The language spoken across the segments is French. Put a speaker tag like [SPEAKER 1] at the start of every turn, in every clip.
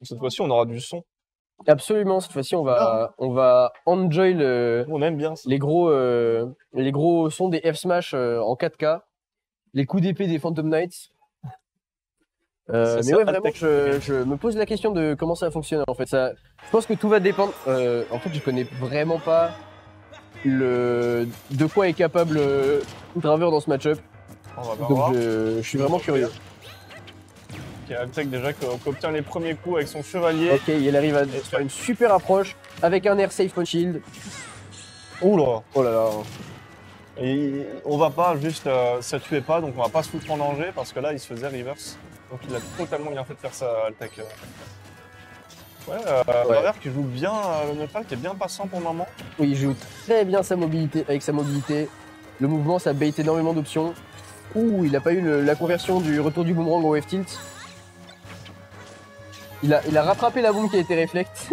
[SPEAKER 1] Cette fois-ci, on aura du son.
[SPEAKER 2] Absolument, cette fois-ci, on va enjoy
[SPEAKER 1] On aime bien ça.
[SPEAKER 2] les gros sons des F-Smash en 4K, les coups d'épée des Phantom Knights.
[SPEAKER 1] C'est
[SPEAKER 2] Mais
[SPEAKER 1] ça,
[SPEAKER 2] ouais, vraiment,
[SPEAKER 1] Altec.
[SPEAKER 2] je me pose la question de comment ça fonctionne en fait. Je pense que tout va dépendre. En fait, je connais vraiment pas de quoi est capable Draver dans ce match-up.
[SPEAKER 1] On va
[SPEAKER 2] Donc
[SPEAKER 1] voir.
[SPEAKER 2] je suis vraiment curieux.
[SPEAKER 1] Ok, Altec déjà qui obtient les premiers coups avec son chevalier.
[SPEAKER 2] Ok, il arrive à faire une super approche avec un air safe on shield.
[SPEAKER 1] Oula.
[SPEAKER 2] Oh là là.
[SPEAKER 1] Et on va pas juste ça tuait pas, donc on va pas se foutre en danger parce que là il se faisait reverse. Donc il a totalement bien fait de faire ça, Altec. Ouais,
[SPEAKER 2] Ouais.
[SPEAKER 1] Draver qui joue bien le neutral, qui est bien passant pour le moment.
[SPEAKER 2] Oui, il joue très bien sa mobilité, avec sa mobilité. Le mouvement, ça bait énormément d'options. Ouh, il a pas eu la conversion du retour du boomerang au F-tilt. Il a rattrapé la bombe qui a été réflecte.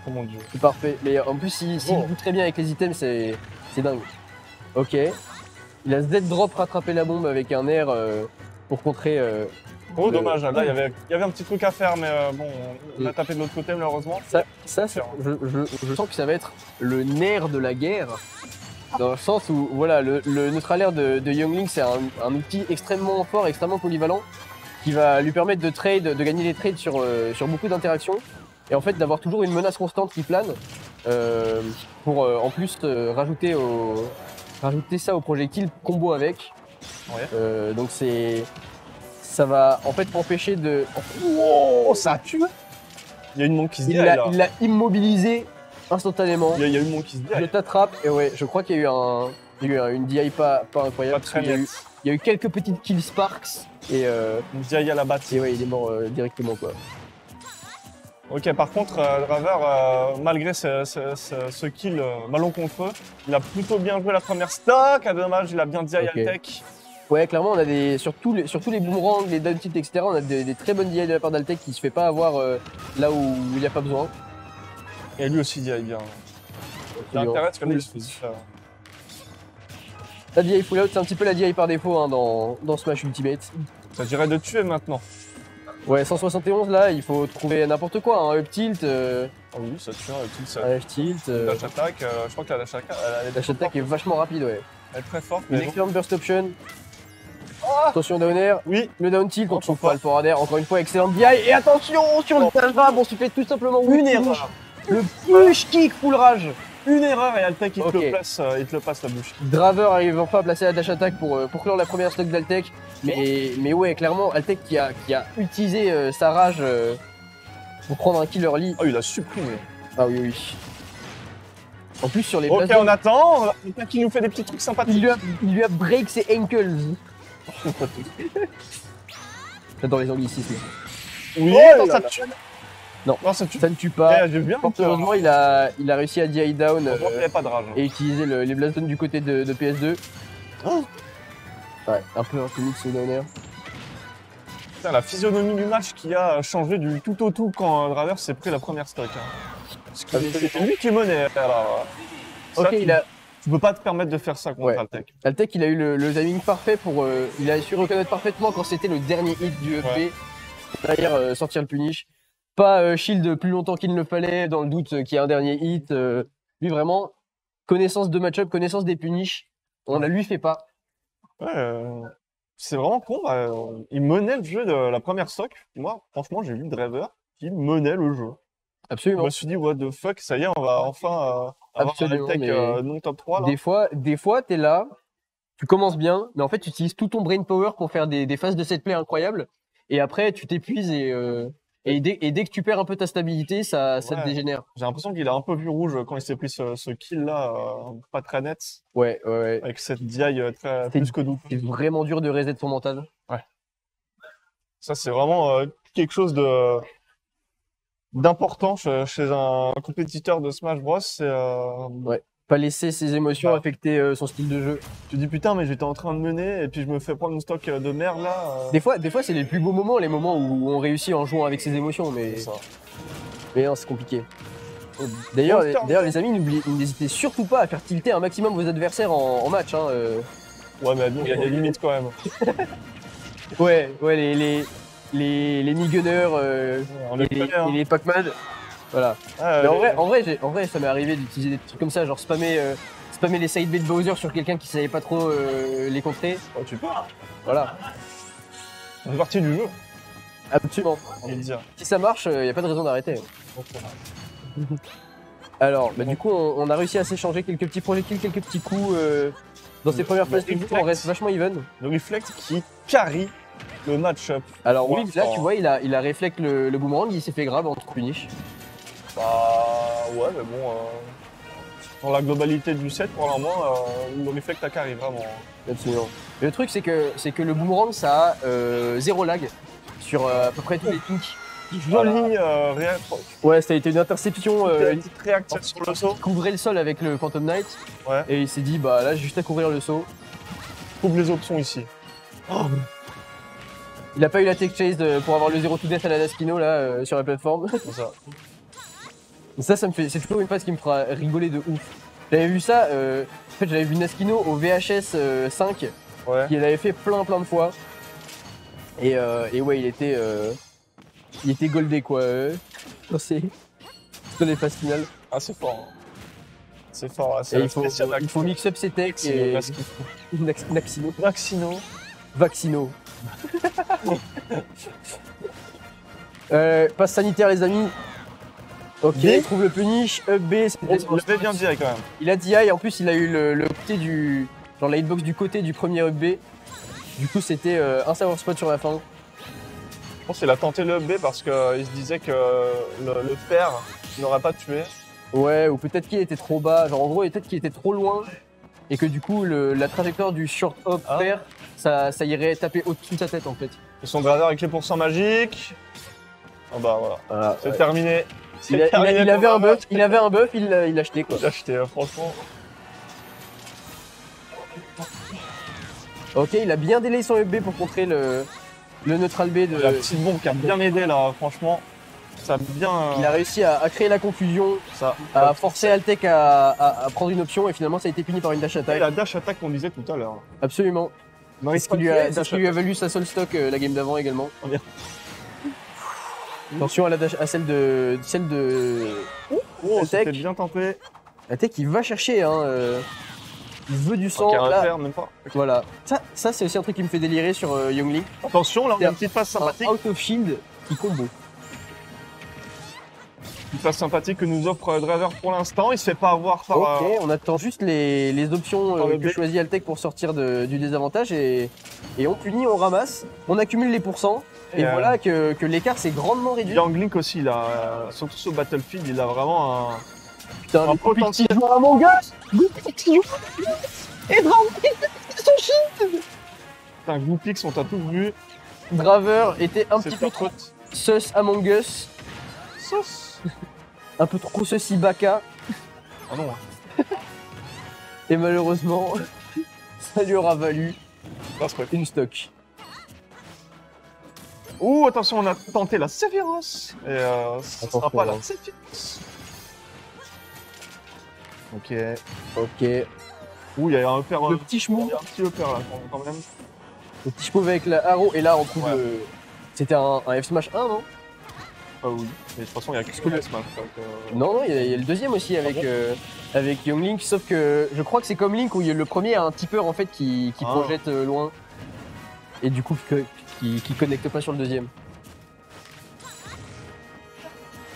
[SPEAKER 1] Oh mon dieu.
[SPEAKER 2] C'est parfait. Mais en plus, s'il joue très bien avec les items, c'est dingue. Ok. Il a Z-drop rattrapé la bombe avec un air pour contrer.
[SPEAKER 1] Oh dommage, là il y avait un petit truc à faire, mais bon, on a tapé de l'autre côté malheureusement.
[SPEAKER 2] Je sens que ça va être le nerf de la guerre. Dans le sens où, voilà, le neutral air de Youngling, c'est un outil extrêmement fort, extrêmement polyvalent, qui va lui permettre de trade, de gagner des trades sur beaucoup d'interactions. Et en fait, d'avoir toujours une menace constante qui plane, pour en plus rajouter ça au projectile combo avec.
[SPEAKER 1] Ouais.
[SPEAKER 2] Donc ça va en fait empêcher de.
[SPEAKER 1] Oh, ça a tué. Il y a une monk qui se dit.
[SPEAKER 2] Il l'a immobilisé instantanément.
[SPEAKER 1] Il y a une monk qui se dit.
[SPEAKER 2] Je t'attrape et ouais, je crois qu'il y a eu une DI pas incroyable.
[SPEAKER 1] Pas très
[SPEAKER 2] il y a eu quelques petites kill sparks et
[SPEAKER 1] une DI à la batte.
[SPEAKER 2] Et ouais, il est mort directement quoi.
[SPEAKER 1] Ok, par contre, Draver, malgré ce kill malencontreux, il a plutôt bien joué la première stock. Ah, dommage, il a bien DI Altec.
[SPEAKER 2] Ouais, clairement, on a sur tous les boomerangs, les down tilt, etc. On a des très bonnes DI de la part d'Altec qui se fait pas avoir là où il n'y a pas besoin.
[SPEAKER 1] Et lui aussi DI bien. Il a intérêt parce que lui, il se fait.
[SPEAKER 2] La DI full out, c'est un petit peu la DI par défaut hein, dans Smash Ultimate.
[SPEAKER 1] Ça dirait de tuer maintenant.
[SPEAKER 2] Ouais, 171 là, il faut trouver n'importe quoi, un up tilt.
[SPEAKER 1] Oh oui, ça tue, un up tilt. Ça...
[SPEAKER 2] Un F tilt.
[SPEAKER 1] Dash attack, je crois que la dash
[SPEAKER 2] attack est vachement rapide, ouais.
[SPEAKER 1] Elle est très forte.
[SPEAKER 2] Une excellente burst option. Attention down air.
[SPEAKER 1] Oui.
[SPEAKER 2] Le down tilt, on trouve pas le forward air. Encore une fois, excellente DI. Et attention sur le dash grab, on se fait tout simplement
[SPEAKER 1] une erreur.
[SPEAKER 2] Le push kick full rage.
[SPEAKER 1] Une erreur et Altec il te le passe la bouche.
[SPEAKER 2] Draver arrive enfin à placer la dash attack pour clore la première stock d'Altec. Mais ouais, clairement, Altec qui a utilisé sa rage pour prendre un kill early.
[SPEAKER 1] Oh, il a supprimé.
[SPEAKER 2] Ah oui, oui. En plus, sur les
[SPEAKER 1] ok, on attend. Qui nous fait des petits trucs sympathiques.
[SPEAKER 2] Il lui a break ses ankles. J'adore les anglicismes.
[SPEAKER 1] Oui, ça tue.
[SPEAKER 2] Non, ça ne tue pas. Heureusement, il a réussi à DI down
[SPEAKER 1] pas de rage,
[SPEAKER 2] et utiliser les blast zones du côté de PS2. Oh ouais, un peu infinite ce downer.
[SPEAKER 1] La physionomie du match qui a changé du tout au tout quand Draver s'est pris la première stock. C'était lui qui menait.
[SPEAKER 2] Ok,
[SPEAKER 1] tu peux pas te permettre de faire ça contre Altec.
[SPEAKER 2] Altec, il a eu le timing parfait pour. Il a su reconnaître parfaitement quand c'était le dernier hit du EP. Derrière, sortir le punish. Pas shield plus longtemps qu'il ne le fallait, dans le doute qu'il y ait un dernier hit. Lui, vraiment, connaissance de match-up, connaissance des punish. On la lui fait pas.
[SPEAKER 1] Ouais, c'est vraiment con. Il menait le jeu de la première stock. Moi, franchement, j'ai vu Draver qui menait le jeu.
[SPEAKER 2] Absolument.
[SPEAKER 1] Je me suis dit, what the fuck, ça y est, on va enfin avoir un Altec non top 3. Là.
[SPEAKER 2] Des fois, t'es là, tu commences bien, mais en fait, tu utilises tout ton brain power pour faire des phases de set play incroyables. Et après, tu t'épuises et dès que tu perds un peu ta stabilité, ça te dégénère.
[SPEAKER 1] J'ai l'impression qu'il a un peu vu rouge quand il s'est pris ce kill-là, pas très net.
[SPEAKER 2] Ouais.
[SPEAKER 1] Avec cette DI plus que double.
[SPEAKER 2] C'est vraiment dur de reset son mental.
[SPEAKER 1] Ouais. Ça, c'est vraiment quelque chose d'important chez un compétiteur de Smash Bros.
[SPEAKER 2] Ouais. Pas laisser ses émotions affecter son style de jeu.
[SPEAKER 1] Tu te dis putain, mais j'étais en train de mener et puis je me fais prendre une stock de merde là.
[SPEAKER 2] Des fois c'est les plus beaux moments, les moments où on réussit en jouant avec ses émotions, mais non, c'est compliqué. D'ailleurs, les amis, n'hésitez surtout pas à faire tilter un maximum vos adversaires en match. Ouais,
[SPEAKER 1] mais bon, il y a des limites quand même.
[SPEAKER 2] ouais, les Mi-Gunners
[SPEAKER 1] On les connaît, hein.
[SPEAKER 2] et les Pac-Man. Voilà.
[SPEAKER 1] Ouais,
[SPEAKER 2] Mais en vrai, ça m'est arrivé d'utiliser des trucs comme ça, genre spammer les side bait de Bowser sur quelqu'un qui savait pas trop les contrer.
[SPEAKER 1] oh, tu peux.
[SPEAKER 2] Voilà.
[SPEAKER 1] C'est partie du jeu,
[SPEAKER 2] Absolument.
[SPEAKER 1] j'ai envie de dire.
[SPEAKER 2] Si ça marche, y a pas de raison d'arrêter. Alors, bah, du coup, on a réussi à s'échanger quelques petits projectiles, quelques petits coups dans ces premières phases. Du coup, on reste vachement even.
[SPEAKER 1] Le Reflect qui carry le match-up.
[SPEAKER 2] Alors oui, là,
[SPEAKER 1] Oh.
[SPEAKER 2] tu vois, il a réflexe le boomerang, il s'est fait grab en punish.
[SPEAKER 1] Bah ouais, mais bon, dans la globalité du set, pour le moment, le Reflect a carry, vraiment.
[SPEAKER 2] Absolument. Mais le truc, c'est que le boomerang, ça a 0 lag sur à peu près tous les pinks.
[SPEAKER 1] Jolie
[SPEAKER 2] Ouais, ça a été une interception
[SPEAKER 1] petite réaction sur le saut.
[SPEAKER 2] qui couvrait le sol avec le Phantom Knight.
[SPEAKER 1] Ouais.
[SPEAKER 2] Et il s'est dit, bah là, j'ai juste à couvrir le saut.
[SPEAKER 1] Trouve les options ici.
[SPEAKER 2] Il a pas eu la tech chase pour avoir le 0 to death à la Naskino là sur la plateforme.
[SPEAKER 1] Comme ça.
[SPEAKER 2] Ça me fait, c'est toujours une phase qui me fera rigoler de ouf. J'avais vu ça, en fait j'avais vu Naskino au VHS 5,
[SPEAKER 1] Ouais.
[SPEAKER 2] qui l'avait fait plein de fois. Et ouais, il était goldé quoi. Dans les phases finales.
[SPEAKER 1] Ah, c'est fort. Hein. C'est fort. Là.
[SPEAKER 2] Et
[SPEAKER 1] C'est
[SPEAKER 2] il faut mix up ses techs et Naxino.
[SPEAKER 1] Maxino.
[SPEAKER 2] Vaccino. Passe sanitaire les amis. Ok,
[SPEAKER 1] B.
[SPEAKER 2] il trouve le punish, up B,
[SPEAKER 1] On l'avait bien dit quand même.
[SPEAKER 2] il a DI, en plus il a eu le côté du... genre la hitbox du côté du premier up B. Du coup c'était un savoir spot sur la fin.
[SPEAKER 1] Je pense qu'il a tenté le B parce qu'il se disait que le père n'aurait pas tué.
[SPEAKER 2] Ouais, ou peut-être qu'il était trop bas, genre en gros peut-être qu'il était trop loin. Et que du coup la trajectoire du short hop pair, ça irait taper au-dessus de sa tête en fait.
[SPEAKER 1] Et son driver avec les pourcents magiques. Ah bah voilà.
[SPEAKER 2] Voilà,
[SPEAKER 1] C'est
[SPEAKER 2] ouais.
[SPEAKER 1] terminé.
[SPEAKER 2] Il avait un buff, il l'a acheté quoi.
[SPEAKER 1] J'ai acheté, franchement.
[SPEAKER 2] Ok, il a bien délayé son up B pour contrer le neutral B de...
[SPEAKER 1] La petite bombe qui a bien aidé là, franchement. Ça a bien.
[SPEAKER 2] Il a réussi à créer la confusion,
[SPEAKER 1] Ça.
[SPEAKER 2] à forcer Altec à prendre une option et finalement ça a été puni par une dash
[SPEAKER 1] Et
[SPEAKER 2] attack.
[SPEAKER 1] la dash attack qu'on disait tout à l'heure.
[SPEAKER 2] Absolument. C'est ce qui lui a valu sa seul stock la game d'avant également.
[SPEAKER 1] Oh, bien.
[SPEAKER 2] Attention à la dash, à celle de
[SPEAKER 1] Oh,
[SPEAKER 2] Altec.
[SPEAKER 1] c'était bien tenté.
[SPEAKER 2] Altec il va chercher hein. Il veut du sang.
[SPEAKER 1] Ok, on va
[SPEAKER 2] Là,
[SPEAKER 1] faire, même pas.
[SPEAKER 2] voilà. Ça c'est aussi un truc qui me fait délirer sur Youngling.
[SPEAKER 1] Attention, là on a une petite phase sympathique.
[SPEAKER 2] Un out of shield qui combo.
[SPEAKER 1] Une phase sympathique que nous offre Driver pour l'instant. Il se fait pas avoir par.
[SPEAKER 2] Ok, on attend juste les options
[SPEAKER 1] par le
[SPEAKER 2] que
[SPEAKER 1] B.
[SPEAKER 2] choisit Altec pour sortir du désavantage et on punit, on ramasse, on accumule les pourcents et voilà que l'écart s'est grandement réduit.
[SPEAKER 1] Young Link aussi, il a, surtout sur Battlefield, il a vraiment
[SPEAKER 2] Putain,
[SPEAKER 1] un
[SPEAKER 2] le
[SPEAKER 1] potentiel.
[SPEAKER 2] petit joueur Among Us. Et
[SPEAKER 1] Putain, Goopix, on t'a tout vu.
[SPEAKER 2] Draver était un
[SPEAKER 1] C'est
[SPEAKER 2] petit peu
[SPEAKER 1] ta
[SPEAKER 2] trop
[SPEAKER 1] faute.
[SPEAKER 2] sus Among Us,
[SPEAKER 1] Sauce.
[SPEAKER 2] un peu trop ceci Baka
[SPEAKER 1] Ah non.
[SPEAKER 2] et malheureusement ça lui aura valu
[SPEAKER 1] Last break.
[SPEAKER 2] une stock.
[SPEAKER 1] Ouh, attention, on a tenté la Sephiroth. Et ce sera
[SPEAKER 2] Attention,
[SPEAKER 1] pas la
[SPEAKER 2] hein.
[SPEAKER 1] Sephiroth. Ok.
[SPEAKER 2] Ok,
[SPEAKER 1] Ouh, il y a un upper.
[SPEAKER 2] le petit
[SPEAKER 1] Il
[SPEAKER 2] chemou,
[SPEAKER 1] y a un petit upper là quand même.
[SPEAKER 2] le petit chemou avec la arrow et là on trouve
[SPEAKER 1] Ouais.
[SPEAKER 2] c'était un F smash 1 non?
[SPEAKER 1] Ah oui. Mais de toute façon, il y a que le smash. Donc,
[SPEAKER 2] Non, il y a le deuxième aussi avec Young Link, sauf que je crois que c'est comme Link où le premier a un tipper en fait qui
[SPEAKER 1] Ah.
[SPEAKER 2] projette loin et du coup qui connecte pas sur le deuxième.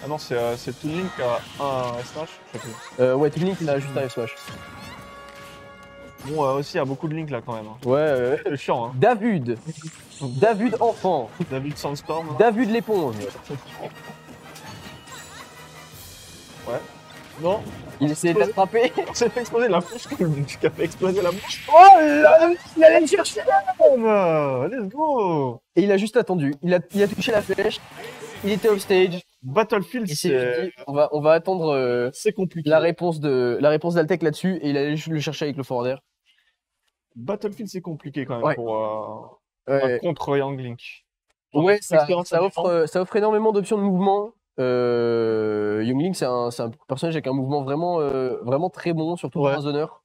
[SPEAKER 1] Ah non, c'est tout Link qui a un smash. Je sais plus.
[SPEAKER 2] Ouais, Young Link il a juste un F smash.
[SPEAKER 1] Bon, aussi, il y a beaucoup de Link là quand même. Hein.
[SPEAKER 2] Ouais,
[SPEAKER 1] C'est chiant, hein.
[SPEAKER 2] David enfant,
[SPEAKER 1] David Sandstorm. Là.
[SPEAKER 2] David l'éponge.
[SPEAKER 1] Ouais. Non,
[SPEAKER 2] Il essayait de l'attraper.
[SPEAKER 1] on s'est fait exploser la bouche. Qui a fait exploser la bouche.
[SPEAKER 2] Oh là, il allait le chercher.
[SPEAKER 1] Let's go.
[SPEAKER 2] Et il a juste attendu. Il a touché la flèche. Il était off stage.
[SPEAKER 1] Battlefield,
[SPEAKER 2] Il s'est dit, on va attendre
[SPEAKER 1] c'est compliqué.
[SPEAKER 2] la réponse d'Altec là-dessus et il allait le chercher avec le forwarder.
[SPEAKER 1] Battlefield, c'est compliqué quand même
[SPEAKER 2] Ouais.
[SPEAKER 1] pour
[SPEAKER 2] Ouais.
[SPEAKER 1] contre Young Link.
[SPEAKER 2] Ouais, ça
[SPEAKER 1] différente.
[SPEAKER 2] offre énormément d'options de mouvement. Young Link, c'est un personnage avec un mouvement vraiment très bon, surtout
[SPEAKER 1] Ouais.
[SPEAKER 2] pour un zoneur.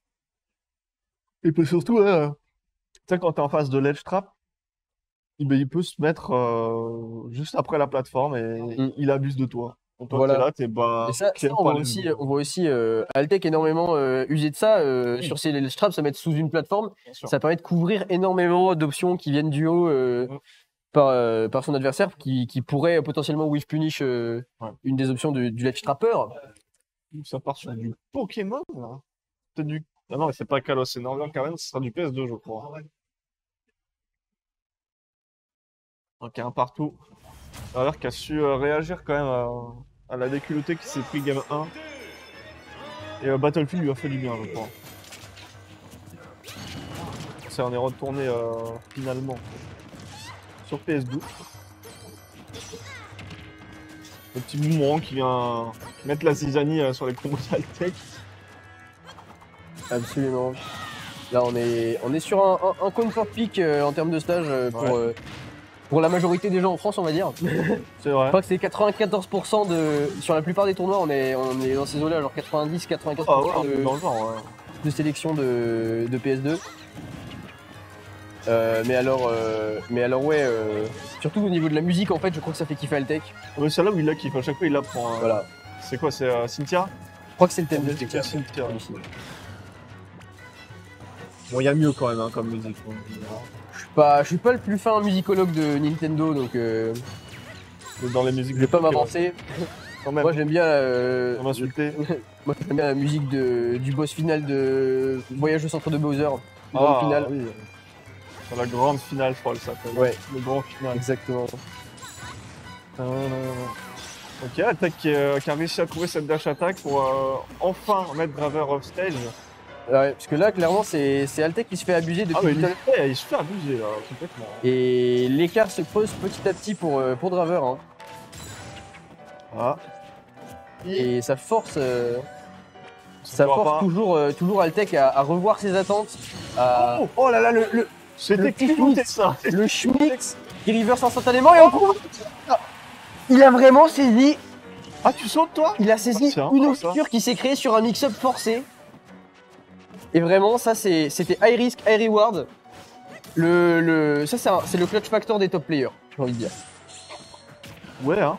[SPEAKER 1] Et puis surtout, tu sais, quand t'es en face de l'edge trap, il peut se mettre juste après la plateforme et
[SPEAKER 2] Mm.
[SPEAKER 1] il abuse de toi. Donc toi,
[SPEAKER 2] Voilà.
[SPEAKER 1] t'es là, t'es bah.
[SPEAKER 2] Et ça,
[SPEAKER 1] qui aime
[SPEAKER 2] on
[SPEAKER 1] pas
[SPEAKER 2] voit
[SPEAKER 1] les
[SPEAKER 2] aussi,
[SPEAKER 1] nouveaux.
[SPEAKER 2] on voit aussi Altec énormément user de ça
[SPEAKER 1] Oui,
[SPEAKER 2] sur ses straps, se mettre sous une plateforme.
[SPEAKER 1] bien sûr.
[SPEAKER 2] Ça permet de couvrir énormément d'options qui viennent du haut
[SPEAKER 1] Mm.
[SPEAKER 2] par son adversaire qui pourrait potentiellement whiff punish
[SPEAKER 1] Ouais.
[SPEAKER 2] une des options du ledge trapper.
[SPEAKER 1] Ça part sur du Pokémon, là. C'est du. Ah non, mais c'est pas Kalos, c'est Northern Caren, ce sera du PS2, je crois. Ok, un partout. Alors qui a su réagir quand même à la déculottée qui s'est pris game 1. Et Battlefield lui a fait du bien, je crois. Ça, on est retourné finalement sur PS2. Le petit boomerang qui vient mettre la zizanie sur les combos d'Altec.
[SPEAKER 2] Absolument. Là, on est sur un counter pick en termes de stage pour la majorité des gens en France, on va dire.
[SPEAKER 1] C'est vrai.
[SPEAKER 2] Je crois que c'est 94% sur la plupart des tournois, on est dans ces eaux-là, genre 90-95%
[SPEAKER 1] Ah ouais, on est dans le genre, ouais.
[SPEAKER 2] de sélection de PS2. Mais alors ouais, surtout au niveau de la musique, en fait, je crois que ça fait kiffer Altec.
[SPEAKER 1] Mais c'est là où il la kiffe, à chaque fois il la prend.
[SPEAKER 2] Voilà.
[SPEAKER 1] C'est quoi, c'est Cynthia?
[SPEAKER 2] Je crois que c'est le thème de
[SPEAKER 1] Cynthia.
[SPEAKER 2] Cynthia. Ici.
[SPEAKER 1] Bon, il y a mieux quand même hein, comme musique.
[SPEAKER 2] Je suis pas le plus fin musicologue de Nintendo, donc
[SPEAKER 1] Dans les musiques
[SPEAKER 2] je vais pas m'avancer.
[SPEAKER 1] quand même.
[SPEAKER 2] Moi j'aime bien,
[SPEAKER 1] On m'a insulté.
[SPEAKER 2] moi j'aime bien la musique du boss final de Voyage au centre de Bowser. Du grand final.
[SPEAKER 1] Oui. Sur la grande finale, je crois, elle s'appelle.
[SPEAKER 2] Ouais.
[SPEAKER 1] Le grand final.
[SPEAKER 2] Exactement.
[SPEAKER 1] Ok, Attack qui a réussi à trouver cette dash attack pour enfin mettre Draver off stage.
[SPEAKER 2] Ouais, parce que là clairement c'est Altec qui se fait abuser depuis
[SPEAKER 1] Ah mais
[SPEAKER 2] tout à l'heure.
[SPEAKER 1] il se fait abuser là, complètement.
[SPEAKER 2] Et l'écart se creuse petit à petit pour Draver. Hein.
[SPEAKER 1] Ah.
[SPEAKER 2] Et ça force,
[SPEAKER 1] Ça pas.
[SPEAKER 2] toujours Altec à revoir ses attentes.
[SPEAKER 1] Oh là là, c'était
[SPEAKER 2] le petit
[SPEAKER 1] culotté,
[SPEAKER 2] Schmitz.
[SPEAKER 1] ça.
[SPEAKER 2] Le Schmitz qui reverse instantanément et on trouve. Il a vraiment saisi.
[SPEAKER 1] Ah, tu sautes toi?
[SPEAKER 2] Il a saisi
[SPEAKER 1] Tiens,
[SPEAKER 2] une
[SPEAKER 1] ça.
[SPEAKER 2] ouverture qui s'est créée sur un mix-up forcé. Et vraiment, ça c'était high risk, high reward. Ça c'est le clutch factor des top players, j'ai envie de dire.
[SPEAKER 1] Ouais, hein.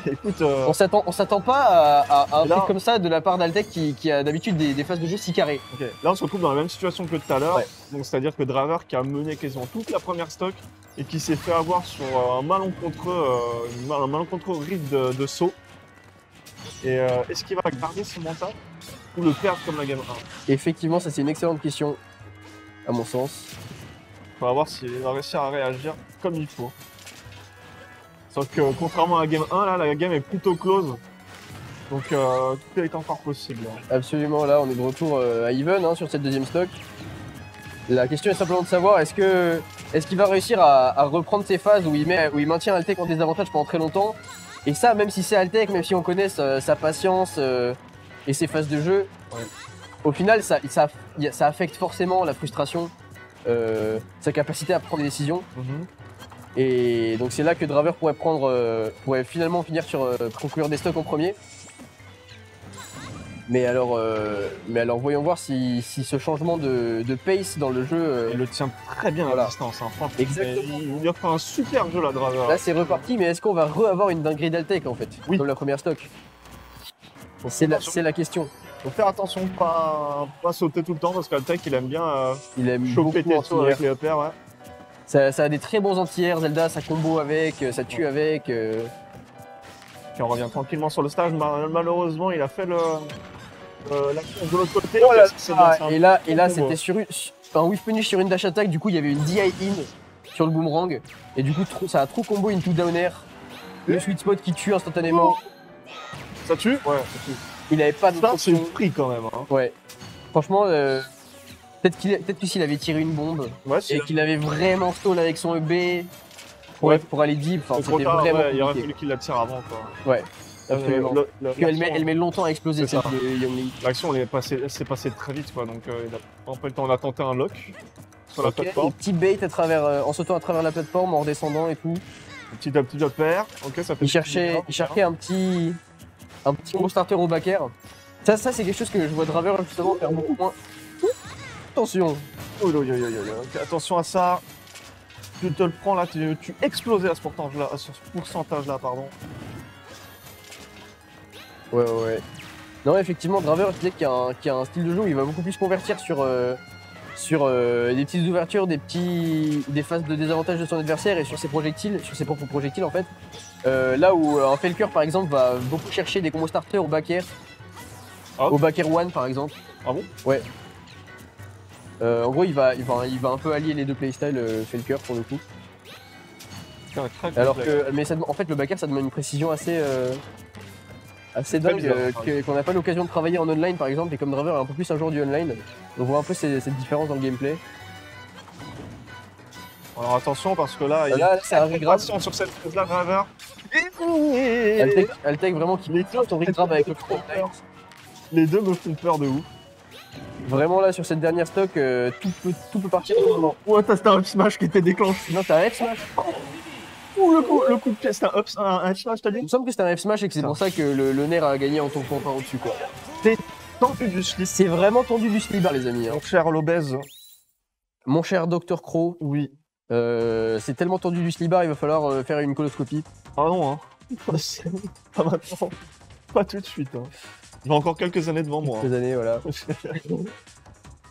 [SPEAKER 1] Mais écoute,
[SPEAKER 2] On s'attend pas à un
[SPEAKER 1] Et là-
[SPEAKER 2] truc comme ça de la part d'Altec qui a d'habitude des phases de jeu si carrées.
[SPEAKER 1] ok. Là, on se retrouve dans la même situation que tout à l'heure.
[SPEAKER 2] Ouais.
[SPEAKER 1] Donc, c'est-à-dire que Draver qui a mené quasiment toute la première stock et qui s'est fait avoir sur un malencontreux rythme de saut. Et est-ce qu'il va garder son mental ou le perdre comme la game 1?
[SPEAKER 2] Effectivement, ça c'est une excellente question, à mon sens.
[SPEAKER 1] On va voir s'il va réussir à réagir comme il faut. Sauf que contrairement à la game 1, là, la game est plutôt close. Donc tout est encore possible.
[SPEAKER 2] Absolument, là on est de retour à even hein, sur cette deuxième stock. La question est simplement de savoir est-ce qu'il va réussir à reprendre ses phases où il maintient Altec en désavantage pendant très longtemps. Et ça, même si c'est Altec, même si on connaît sa patience et ses phases de jeu,
[SPEAKER 1] Ouais.
[SPEAKER 2] au final ça affecte forcément la frustration, sa capacité à prendre des décisions. Et donc c'est là que Draver pourrait finalement finir sur conclure des stocks en premier. Mais alors voyons voir si ce changement de pace dans le jeu.
[SPEAKER 1] Il le tient très bien à
[SPEAKER 2] Voilà.
[SPEAKER 1] distance. Hein. Franchement,
[SPEAKER 2] Exactement.
[SPEAKER 1] il offre un super jeu là, Draver.
[SPEAKER 2] Là c'est reparti, mais est-ce qu'on va avoir une dinguerie d'Altec en fait,
[SPEAKER 1] Oui.
[SPEAKER 2] comme la première stock? C'est la question.
[SPEAKER 1] Faut faire attention de pas sauter tout le temps parce qu'Altec il aime bien
[SPEAKER 2] Il aime
[SPEAKER 1] choper
[SPEAKER 2] beaucoup
[SPEAKER 1] tes sauts
[SPEAKER 2] anti-air.
[SPEAKER 1] avec les EPR. Ouais.
[SPEAKER 2] Ça a des très bons anti-air, Zelda, ça combo avec, ça tue avec.
[SPEAKER 1] Puis on revient tranquillement sur le stage. Malheureusement, il a fait la course de l'autre côté.
[SPEAKER 2] Oh là
[SPEAKER 1] C'est bien,
[SPEAKER 2] là,
[SPEAKER 1] c'est un
[SPEAKER 2] et là
[SPEAKER 1] combo.
[SPEAKER 2] c'était sur un whiff punish sur une dash attack, du coup il y avait une DI in sur le boomerang, et du coup ça a trop combo into down air, le sweet spot qui tue instantanément.
[SPEAKER 1] Ça tue? Ouais, ça tue.
[SPEAKER 2] Il avait pas de
[SPEAKER 1] Ça, c'est une
[SPEAKER 2] option.
[SPEAKER 1] free quand même. Hein.
[SPEAKER 2] Ouais, franchement, peut-être que s'il avait tiré une bombe
[SPEAKER 1] Ouais,
[SPEAKER 2] et qu'il avait vraiment stall avec son EB pour aller deep, enfin,
[SPEAKER 1] c'est trop
[SPEAKER 2] c'était
[SPEAKER 1] tard,
[SPEAKER 2] vraiment
[SPEAKER 1] ouais, il aurait
[SPEAKER 2] compliqué.
[SPEAKER 1] fallu qu'il la tire avant. Quoi.
[SPEAKER 2] Ouais, absolument. Parce qu'elle elle met longtemps à exploser
[SPEAKER 1] C'est
[SPEAKER 2] cette
[SPEAKER 1] ça.
[SPEAKER 2] de Youngling.
[SPEAKER 1] L'action elle s'est passée très vite quoi, donc il a pas le temps. On a tenté un lock sur la
[SPEAKER 2] Ok,
[SPEAKER 1] plateforme.
[SPEAKER 2] et petit bait en sautant à travers la plateforme, en redescendant et tout.
[SPEAKER 1] Petit à petit de paire. Ok, ça fait.
[SPEAKER 2] Il cherchait un petit gros starter au back air. Ça c'est quelque chose que je vois Draver justement faire beaucoup moins. Attention.
[SPEAKER 1] Ok, attention à ça. tu te le prends là, tu explosais à ce pourcentage-là, pardon.
[SPEAKER 2] Ouais. Non, effectivement, Draver, je disais qu'il y a un style de jeu où il va beaucoup plus convertir sur des petites ouvertures, des phases de désavantage de son adversaire et sur ses projectiles, sur ses propres projectiles en fait. Là où un Felker par exemple va beaucoup chercher des combos starter au back air, au back air one par exemple.
[SPEAKER 1] Ah bon?
[SPEAKER 2] Ouais. En gros, il va un peu allier les deux playstyles Felker pour le coup. Alors que, mais ça, en fait, le back air ça demande une précision assez dingue qu'on n'a pas l'occasion de travailler en online par exemple, et comme Draver est un peu plus un joueur du online, on voit un peu cette différence dans le gameplay.
[SPEAKER 1] Alors attention parce que là, il
[SPEAKER 2] c'est un regrab
[SPEAKER 1] sur cette phase-là, Draver.
[SPEAKER 2] Altec vraiment qui met son regrab avec le front.
[SPEAKER 1] Les deux me font peur de ouf.
[SPEAKER 2] Vraiment là sur cette dernière stock, tout peut partir.
[SPEAKER 1] Ouais, c'était un up smash qui était déclenché.
[SPEAKER 2] Non, t'as un F smash.
[SPEAKER 1] Ouh, le coup de pied, c'était un smash, t'as dit?
[SPEAKER 2] Il me semble que c'était un F smash et que c'est pour ça que le Nair a gagné en tombant par au-dessus quoi.
[SPEAKER 1] C'est tendu du slip.
[SPEAKER 2] C'est vraiment tendu du slip les amis.
[SPEAKER 1] Mon cher l'obèse.
[SPEAKER 2] Mon cher Dr Crow.
[SPEAKER 1] Oui.
[SPEAKER 2] C'est tellement tendu du slip il va falloir faire une coloscopie.
[SPEAKER 1] Ah non, hein. Pas maintenant. Pas tout de suite. Hein. J'ai encore quelques années devant moi.
[SPEAKER 2] Quelques années, voilà.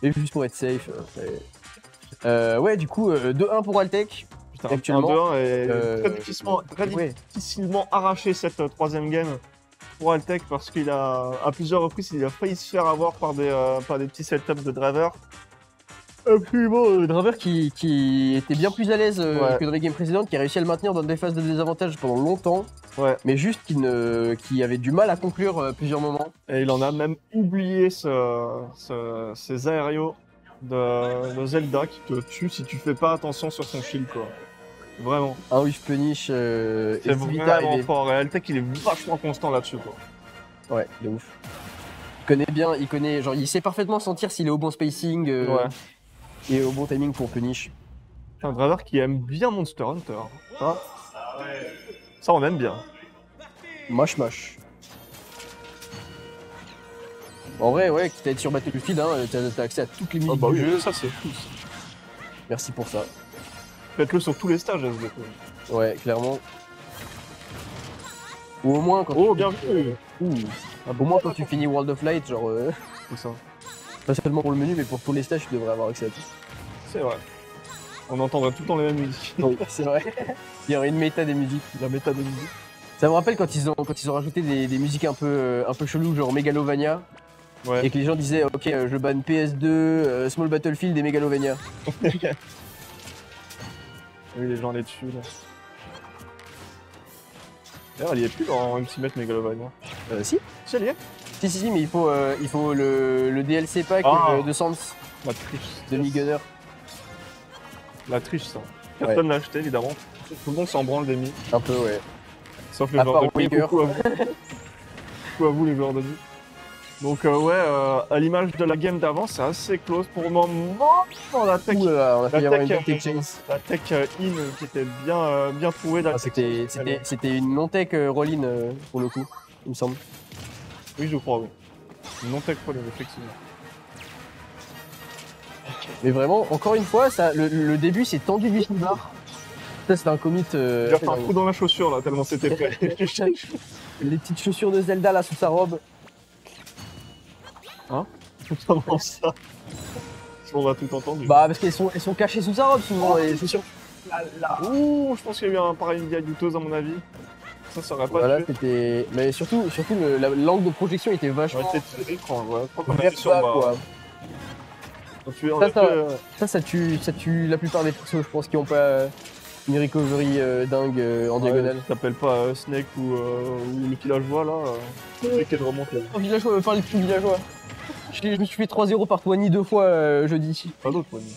[SPEAKER 2] Et juste pour être safe. Ouais, du coup, 2-1 pour Altec.
[SPEAKER 1] Putain,
[SPEAKER 2] actuellement.
[SPEAKER 1] 1-2-1 et très difficilement arraché cette troisième game pour Altec parce qu'il a, à plusieurs reprises, il a failli se faire avoir par des petits setups de Draver.
[SPEAKER 2] Absolument, Draver qui était bien plus à l'aise que dans les games précédentes, qui a réussi à le maintenir dans des phases de désavantage pendant longtemps, mais juste qui avait du mal à conclure plusieurs moments.
[SPEAKER 1] Et il en a même oublié ces aérios de Zelda qui te tue si tu fais pas attention sur son shield quoi. Vraiment.
[SPEAKER 2] Un whiff punish
[SPEAKER 1] c'est vraiment fort. Et Altec il est vachement constant là-dessus quoi.
[SPEAKER 2] Ouais, de ouf. Il sait parfaitement sentir s'il est au bon spacing. Et au bon timing pour punish.
[SPEAKER 1] C'est un Draver qui aime bien Monster Hunter. Hein, ça on aime bien.
[SPEAKER 2] Moche. En vrai, ouais, quitte à être sur Battlefield, hein, t'as accès à toutes les musiques du jeu.
[SPEAKER 1] Ça c'est fou.
[SPEAKER 2] Merci pour ça.
[SPEAKER 1] Faites-le sur tous les stages, SVP.
[SPEAKER 2] Ouais, clairement. Ou au moins quand
[SPEAKER 1] bien vu.
[SPEAKER 2] Au moins quand tu finis World of Light, genre...
[SPEAKER 1] C'est ça.
[SPEAKER 2] Pas seulement pour le menu, mais pour tous les stages, tu devrais avoir accès à tout.
[SPEAKER 1] C'est vrai. On entendrait tout le temps les mêmes musiques.
[SPEAKER 2] Oui, c'est vrai. Il y aurait une méta des musiques.
[SPEAKER 1] La méta des musiques.
[SPEAKER 2] Ça me rappelle quand ils ont rajouté des musiques un peu chelou, genre Megalovania.
[SPEAKER 1] Ouais.
[SPEAKER 2] Et que les gens disaient, ok, je banne PS2, Small Battlefield et Megalovania.
[SPEAKER 1] Oui, les gens les dessus là. D'ailleurs, il y est plus dans Ultimate Megalovania.
[SPEAKER 2] Si.
[SPEAKER 1] Si, elle y est.
[SPEAKER 2] Si, mais il faut le DLC pack de Sans.
[SPEAKER 1] La triche.
[SPEAKER 2] De Mi-Gunner.
[SPEAKER 1] La triche, ça. Personne l'a acheté, évidemment. Tout le monde s'en branle des Mi.
[SPEAKER 2] Un peu, ouais.
[SPEAKER 1] Sauf les joueurs de Mi. Coucou à vous, les joueurs de Mi. Donc, à l'image de la game d'avant, c'est assez close pour le moment. La tech,
[SPEAKER 2] on a fait
[SPEAKER 1] la tech in qui était bien trouvée.
[SPEAKER 2] C'était une non-tech roll-in pour le coup, il me semble.
[SPEAKER 1] Oui, je crois, oui. Une non-tech roll-in, effectivement.
[SPEAKER 2] Mais vraiment, encore une fois, le début c'est tendu du standard. Ça, c'est un commit.
[SPEAKER 1] J'ai fait un trou dans la chaussure là, tellement c'était fait.
[SPEAKER 2] Les petites chaussures de Zelda là sous sa robe.
[SPEAKER 1] Hein? Comment ça? On a tout entendu.
[SPEAKER 2] Bah, parce qu'elles sont cachées sous sa robe souvent, et c'est sûr.
[SPEAKER 1] Ouh, je pense qu'il y a eu un pareil douteuse à mon avis. Ça aurait pas
[SPEAKER 2] voilà, c'était. Mais surtout l'angle de projection était vachement.
[SPEAKER 1] Ouais, c'était étrange, ouais. Je crois qu'on a sur quoi.
[SPEAKER 2] Ça tue la plupart des persos, je pense, qui n'ont pas une recovery dingue en diagonale.
[SPEAKER 1] Tu t'appelles pas Snake ou le villageois là qui est de remonter.
[SPEAKER 2] Villageois, enfin les petits villageois. Je me suis fait 3-0 par Twani 2 fois jeudi.
[SPEAKER 1] Pas d'autre Twani.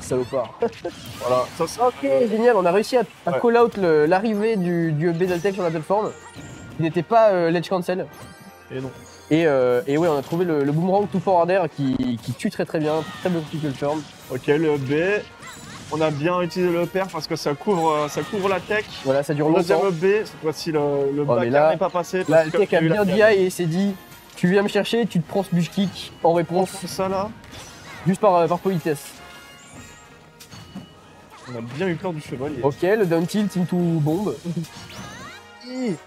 [SPEAKER 2] Salopard. Voilà.
[SPEAKER 1] Ça,
[SPEAKER 2] ok, génial, on a réussi à call out l'arrivée du UB d'Altec sur la plateforme, qui n'était pas l'edge cancel.
[SPEAKER 1] Et non.
[SPEAKER 2] Et ouais, on a trouvé le boomerang tout forwarder qui tue très bien, très bon kick turn.
[SPEAKER 1] Ok, le B. On a bien utilisé le pair parce que ça couvre la tech.
[SPEAKER 2] Voilà, ça dure longtemps.
[SPEAKER 1] Deuxième B, cette fois-ci le back n'est pas passé.
[SPEAKER 2] Là, le tech a bien DI et s'est dit, tu viens me chercher, tu te prends ce bush kick en réponse.
[SPEAKER 1] Ça là.
[SPEAKER 2] Juste par politesse.
[SPEAKER 1] On a bien eu peur du chevalier.
[SPEAKER 2] Ok, le down tilt into bombe.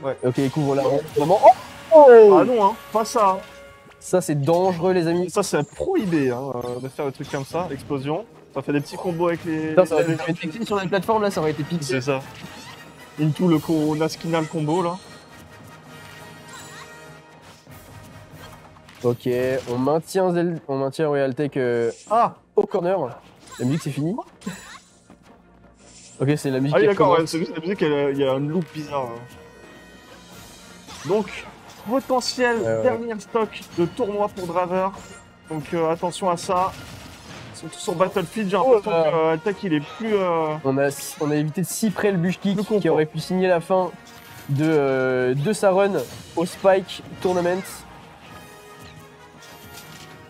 [SPEAKER 1] Ouais.
[SPEAKER 2] Ok, il couvre la rampe. Vraiment. Oh,
[SPEAKER 1] Ah non, hein, pas ça.
[SPEAKER 2] ça, c'est dangereux, les amis.
[SPEAKER 1] Ça, c'est prohibé hein, de faire des trucs comme ça, explosion. Ça fait des petits combos avec les.
[SPEAKER 2] Putain, ça aurait pu être écrit sur la plateforme, là, ça aurait été piqué.
[SPEAKER 1] C'est ça. Into le Naskinal combo là.
[SPEAKER 2] Ok, on maintient Realtek au corner. La musique, c'est fini. Ok, c'est la musique
[SPEAKER 1] Ah oui,
[SPEAKER 2] qui
[SPEAKER 1] d'accord,
[SPEAKER 2] recommence.
[SPEAKER 1] ouais, c'est juste la musique, il y a une loupe bizarre. Donc, potentiel
[SPEAKER 2] Ouais.
[SPEAKER 1] dernier stock de tournoi pour Draver. Donc, attention à ça. Ils sont tous sur Battlefield, j'ai l'impression que Altek il est plus.
[SPEAKER 2] On a évité de si près le bush kick
[SPEAKER 1] Le
[SPEAKER 2] qui
[SPEAKER 1] confort.
[SPEAKER 2] aurait pu signer la fin de sa run au Spike Tournament.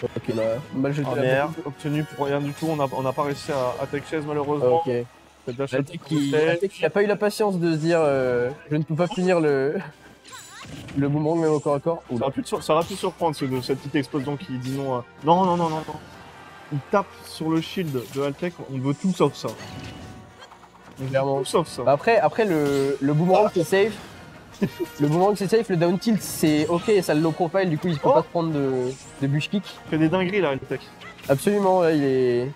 [SPEAKER 2] Ok, là, mal jeté la
[SPEAKER 1] Première,
[SPEAKER 2] bombe.
[SPEAKER 1] obtenue pour rien du tout. On n'a pas réussi à Tech Chase malheureusement.
[SPEAKER 2] Ok.
[SPEAKER 1] Cette dash
[SPEAKER 2] Altek
[SPEAKER 1] attack
[SPEAKER 2] qui
[SPEAKER 1] conseil.
[SPEAKER 2] n'a pas eu la patience de se dire je ne peux pas finir le boomerang même au corps à corps.
[SPEAKER 1] Ça
[SPEAKER 2] Oula.
[SPEAKER 1] aurait pu surprendre cette petite explosion qui dit non. Non, non, non, non, non. Il tape sur le shield de Altek, on veut tout sauf ça. On veut
[SPEAKER 2] Clairement.
[SPEAKER 1] tout sauf ça.
[SPEAKER 2] Bah après le boomerang c'est safe. Le boomerang c'est safe, le down tilt c'est ok, ça le low profile, du coup il peut pas se prendre de bush kick.
[SPEAKER 1] Il fait des dingueries là, Altek.
[SPEAKER 2] Absolument, là il est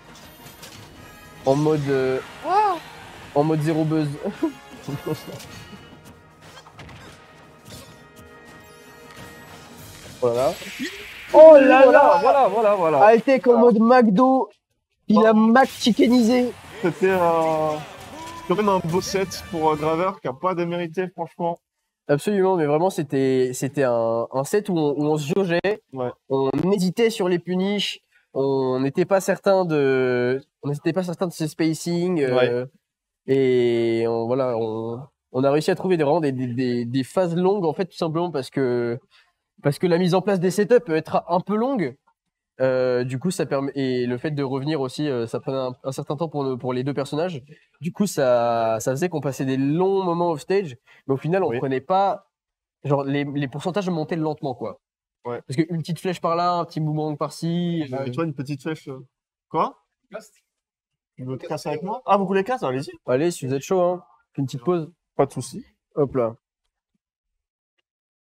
[SPEAKER 2] en mode zéro buzz. Voilà.
[SPEAKER 1] Oh là là, voilà.
[SPEAKER 2] Altek en mode McDo, il a Mac chickenisé.
[SPEAKER 1] C'était quand même un beau set pour Draver qui a pas démérité franchement.
[SPEAKER 2] Absolument, mais vraiment c'était un set où on se jaugeait,
[SPEAKER 1] Ouais.
[SPEAKER 2] on hésitait sur les punishes, on n'était pas certain de ses spacing et on a réussi à trouver vraiment des phases longues en fait tout simplement parce que la mise en place des setups peut être un peu longue. Du coup, ça permet et le fait de revenir aussi, ça prenait un certain temps pour les deux personnages. Du coup, ça faisait qu'on passait des longs moments off stage, mais au final, on prenait pas genre les pourcentages montaient lentement quoi.
[SPEAKER 1] Ouais.
[SPEAKER 2] Parce qu'une petite flèche par là, un petit boomerang par-ci.
[SPEAKER 1] Et toi, une petite flèche. Quoi? Tu veux te casser avec moi? Ah, vous voulez casse? Allez-y.
[SPEAKER 2] Allez, si vous êtes chaud, hein, une petite pause.
[SPEAKER 1] Pas de soucis.
[SPEAKER 2] Hop là.